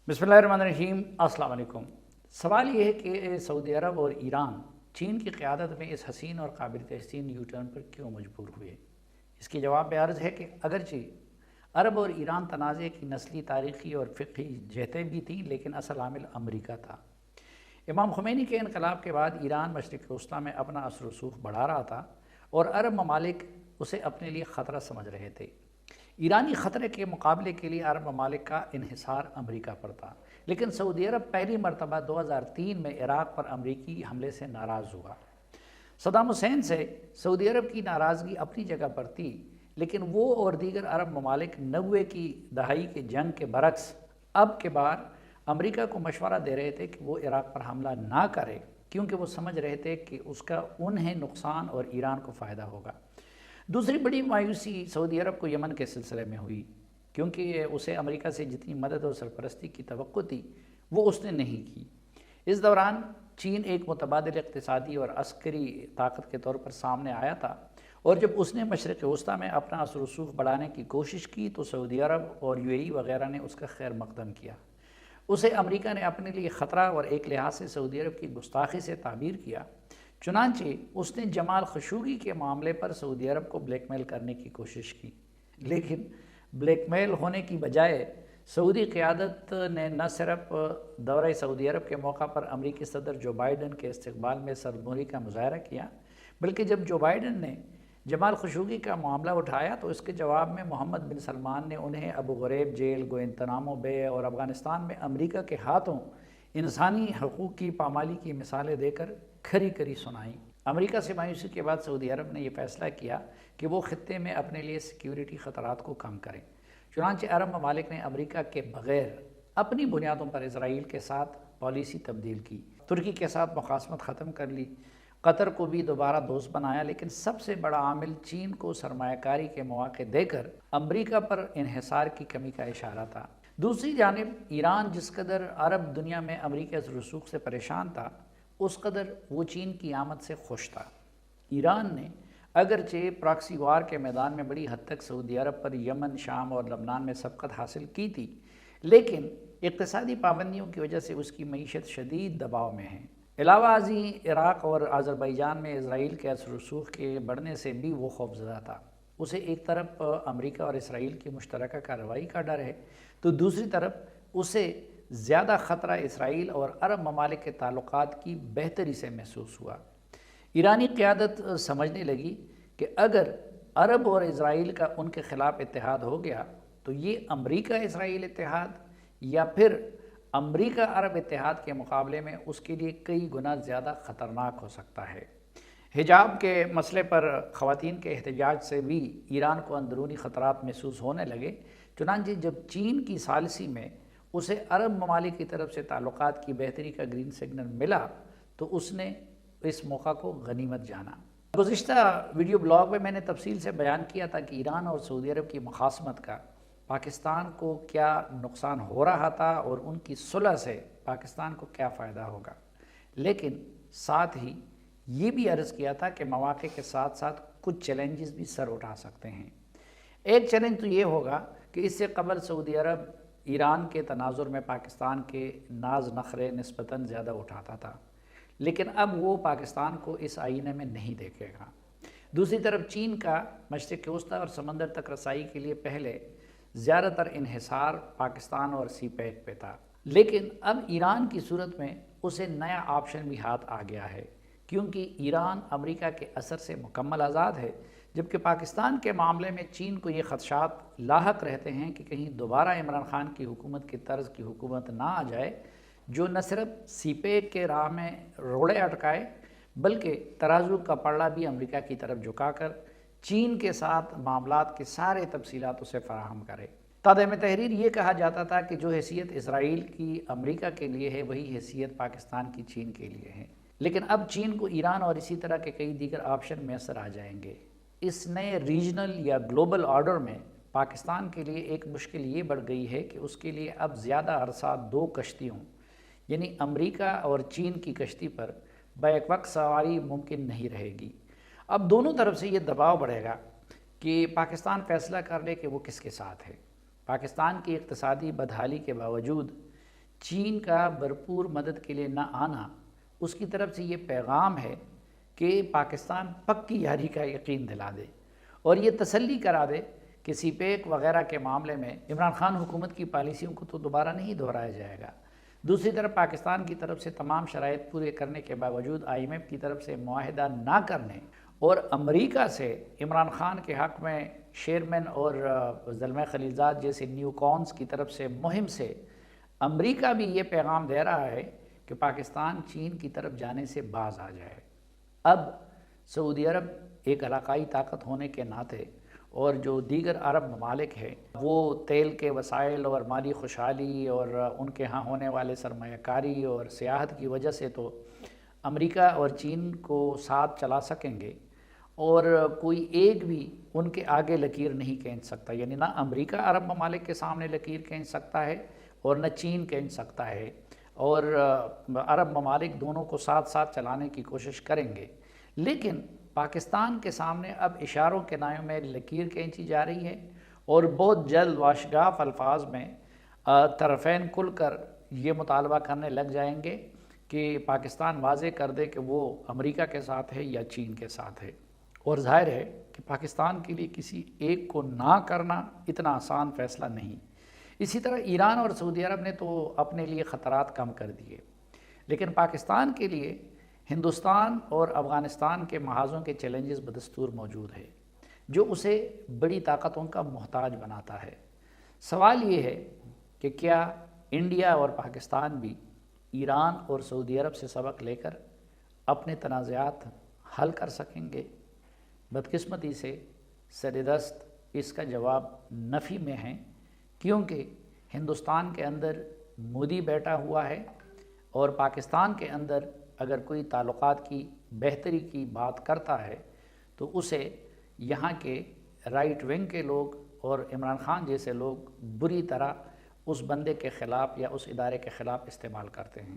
बिस्मिल्लाहिर्रहमानिर्रहीम। अस्सलाम वालेकुम। सवाल ये है कि सऊदी अरब और ईरान चीन की क़यादत में इस हसीन और काबिल तहसीन यू टर्न पर क्यों मजबूर हुए। इसके जवाब में अर्ज़ है कि अगरचे अरब और ईरान तनाज़े की नस्ली, तारीख़ी और फ़िक़ही जहतें भी थीं, लेकिन असल आमिल अमरीका था। इमाम ख़ुमैनी के इनक़लाब के बाद ईरान मशरिक़ वस्ता में अपना असर व रसूख़ बढ़ा रहा था और अरब ममालिक उसे अपने लिए ख़तरा समझ रहे थे। ईरानी ख़तरे के मुकाबले के लिए अरब ममालिक का इन्हिसार अमरीका पर था, लेकिन सऊदी अरब पहली मरतबा 2003 में इराक़ पर अमरीकी हमले से नाराज़ हुआ। सद्दाम हुसैन से सऊदी अरब की नाराज़गी अपनी जगह पर थी, लेकिन वो और दीगर अरब ममालिक 90 की दहाई के जंग के बरक्स अब के बार अमरीका को मशवरा दे रहे थे कि वो इराक़ पर हमला ना करे, क्योंकि वो समझ रहे थे कि उसका उन्हें नुकसान और ईरान को फ़ायदा होगा। दूसरी बड़ी मायूसी सऊदी अरब को यमन के सिलसिले में हुई, क्योंकि उसे अमेरिका से जितनी मदद और सरपरस्ती की तवक्को थी वो उसने नहीं की। इस दौरान चीन एक मुतबादिल इक़्तिसादी और अस्करी ताकत के तौर पर सामने आया था, और जब उसने मशरिक़ वस्ता में अपना असर रसूख़ बढ़ाने की कोशिश की तो सऊदी अरब और यूएई वगैरह ने उसका खैर मकदम किया। उसे अमेरिका ने अपने लिए ख़तरा और एक लिहाज से सऊदी अरब की गुस्ताखी से ताबीर किया। चुनांचे उसने जमाल खशोगी के मामले पर सऊदी अरब को ब्लैकमेल करने की कोशिश की, लेकिन ब्लैकमेल होने की बजाय सऊदी क़यादत ने न सिर्फ दौरे सऊदी अरब के मौका पर अमरीकी सदर जो बाइडन के इस्तकबाल में सरबरी का मुज़ाहरा किया, बल्कि जब जो बाइडन ने जमाल खशोगी का मामला उठाया तो इसके जवाब में मोहम्मद बिन सलमान ने उन्हें अबू ग़ुरैब जेल, गुआंतानामो बे और अफ़गानिस्तान में अमरीका के हाथों इंसानी हकूक़ की पामाली की मिसालें देकर खरी खरी सुनाई। अमेरिका से मायूसी के बाद सऊदी अरब ने यह फ़ैसला किया कि वो ख़ित्ते में अपने लिए सिक्योरिटी ख़तरात को कम करें। चुनांचे अरब ममालिक ने अमेरिका के बग़ैर अपनी बुनियादों पर इसराइल के साथ पॉलिसी तब्दील की, तुर्की के साथ मुखासमत ख़त्म कर ली, कतर को भी दोबारा दोस्त बनाया, लेकिन सबसे बड़ा आमिल चीन को सरमायाकारी के मौके देकर अमरीका पर इन्हिसार की कमी का इशारा था। दूसरी जानिब ईरान जिस कदर अरब दुनिया में अमरीका के रसूख से परेशान था, उस कदर वो चीन की आमद से खुश था। ईरान ने अगरचे प्रॉक्सी वार के मैदान में बड़ी हद तक सऊदी अरब पर यमन, शाम और लबनान में सबकत हासिल की थी, लेकिन इक़्तिसादी पाबंदियों की वजह से उसकी मईशत शदीद दबाव में है। अलावा अज़ी इराक़ और अज़रबैजान में इसराइल के असर रसूख के बढ़ने से भी वो खौफज़दा था। उसे एक तरफ अमेरिका और इसराइल की मुश्तरका कार्रवाई का डर है, तो दूसरी तरफ उसे ज़्यादा ख़तरा इसराइल और अरब ममालिक के ताल्लुक़ात की बेहतरी से महसूस हुआ। ईरानी क़यादत समझने लगी कि अगर अरब और इसराइल का उनके ख़िलाफ़ इत्तेहाद हो गया तो ये अमरीका इसराइल इत्तेहाद या फिर अमरीका अरब इत्तेहाद के मुकाबले में उसके लिए कई गुना ज़्यादा ख़तरनाक हो सकता है। हिजाब के मसले पर ख़वातीन के एहतजाज से भी ईरान को अंदरूनी ख़तरात महसूस होने लगे। चुनांचे जब चीन की सालसी में उसे अरब ममालिक की तरफ से ताल्लुक़ात की बेहतरी का ग्रीन सिग्नल मिला तो उसने इस मौका को गनीमत जाना। गुज़िश्ता वीडियो ब्लॉग में मैंने तफसील से बयान किया था कि ईरान और सऊदी अरब की मुखासमत का पाकिस्तान को क्या नुकसान हो रहा था और उनकी सुलह से पाकिस्तान को क्या फ़ायदा होगा, लेकिन साथ ही ये भी अर्ज़ किया था कि मौक़े के साथ साथ कुछ चैलेंजेस भी सर उठा सकते हैं। एक चैलेंज तो ये होगा कि इससे कबल सऊदी अरब ईरान के तनाजुर में पाकिस्तान के नाज नखरे निस्बतन ज़्यादा उठाता था, लेकिन अब वो पाकिस्तान को इस आईने में नहीं देखेगा। दूसरी तरफ चीन का मशरिक़ वस्ता और समंदर तक रसाई के लिए पहले ज़्यादातर इन्हिसार पाकिस्तान और सी पैक पे था, लेकिन अब ईरान की सूरत में उसे नया ऑप्शन भी हाथ आ गया है, क्योंकि ईरान अमेरिका के असर से मुकम्मल आज़ाद है, जबकि पाकिस्तान के मामले में चीन को ये ख़दशात लाहक रहते हैं कि कहीं दोबारा इमरान खान की हुकूमत की तर्ज की हुकूमत ना आ जाए, जो न सिर्फ सीपेक के राह में रोड़े अटकाए बल्कि तराजू का पल्ला भी अमेरिका की तरफ झुकाकर चीन के साथ मामलात के सारे तफसीलात उसे फराहम करे। तादम तहरीर ये कहा जाता था कि जो हैसियत इसराइल की अमेरिका के लिए है वही हैसियत पाकिस्तान की चीन के लिए है, लेकिन अब चीन को ईरान और इसी तरह के कई दीगर ऑप्शन मैसर आ जाएंगे। इस नए रीजनल या ग्लोबल ऑर्डर में पाकिस्तान के लिए एक मुश्किल ये बढ़ गई है कि उसके लिए अब ज़्यादा अरसा दो कश्तियों यानी अमेरिका और चीन की कश्ती पर बैक वक्त सवारी मुमकिन नहीं रहेगी। अब दोनों तरफ से ये दबाव बढ़ेगा कि पाकिस्तान फ़ैसला कर ले कि वो किसके साथ है। पाकिस्तान की इक़्तिसादी बदहाली के बावजूद چین کا بھرپور مدد کے لیے نہ آنا اس کی طرف سے یہ پیغام ہے کہ پاکستان پکی یاری کا یقین دلا دے اور یہ تسلی کرا دے کہ سی پیک وغیرہ کے معاملے میں عمران خان حکومت کی پالیسیوں کو تو دوبارہ نہیں دہرایا جائے گا۔ دوسری طرف پاکستان کی طرف سے تمام شرائط پورے کرنے کے باوجود IMF کی طرف سے معاہدہ نہ کرنے اور امریکہ سے عمران خان کے حق میں شیرمین اور زلمہ خلیلزاد جیسے نیو کونز کی طرف سے مہم سے امریکہ بھی یہ پیغام دے رہا ہے کہ پاکستان چین کی طرف جانے سے باز آ جائے۔ اب سعودی عرب ایک علاقائی طاقت ہونے کے ناطے اور جو دیگر عرب ممالک ہیں وہ تیل کے وسائل اور مالی خوشحالی اور ان کے ہاں ہونے والے سرمایہ کاری اور سیاحت کی وجہ سے تو امریکہ اور چین کو ساتھ چلا سکیں گے اور کوئی ایک بھی ان کے آگے لکیر نہیں کھینچ سکتا، یعنی نہ امریکہ عرب ممالک کے سامنے لکیر کھینچ سکتا ہے اور نہ چین کھینچ سکتا ہے، اور عرب ممالک دونوں کو ساتھ ساتھ چلانے کی کوشش کریں گے۔ لیکن پاکستان کے سامنے اب اشاروں کے نائوں میں لکیر کھینچی جا رہی ہے اور بہت جلد واشگاف الفاظ میں طرفین کھل کر یہ مطالبہ کرنے لگ جائیں گے کہ پاکستان واضح کر دے کہ وہ امریکہ کے ساتھ ہے یا چین کے ساتھ ہے، اور ظاہر ہے کہ پاکستان کے لیے کسی ایک کو نہ کرنا اتنا آسان فیصلہ نہیں۔ اسی طرح ایران اور سعودی عرب نے تو اپنے لیے خطرات کم کر دیے، لیکن پاکستان کے لیے ہندوستان اور افغانستان کے محاذوں کے چیلنجز بدستور موجود ہے جو اسے بڑی طاقتوں کا محتاج بناتا ہے۔ سوال یہ ہے کہ کیا انڈیا اور پاکستان بھی ایران اور سعودی عرب سے سبق لے کر اپنے تنازعات حل کر سکیں گے؟ بدقسمتی سے سردست اس کا جواب نفی میں ہے، کیونکہ ہندوستان کے اندر مودی بیٹھا ہوا ہے اور پاکستان کے اندر اگر کوئی تعلقات کی بہتری کی بات کرتا ہے تو اسے یہاں کے رائٹ ونگ کے لوگ اور عمران خان جیسے لوگ بری طرح اس بندے کے خلاف یا اس ادارے کے خلاف استعمال کرتے ہیں۔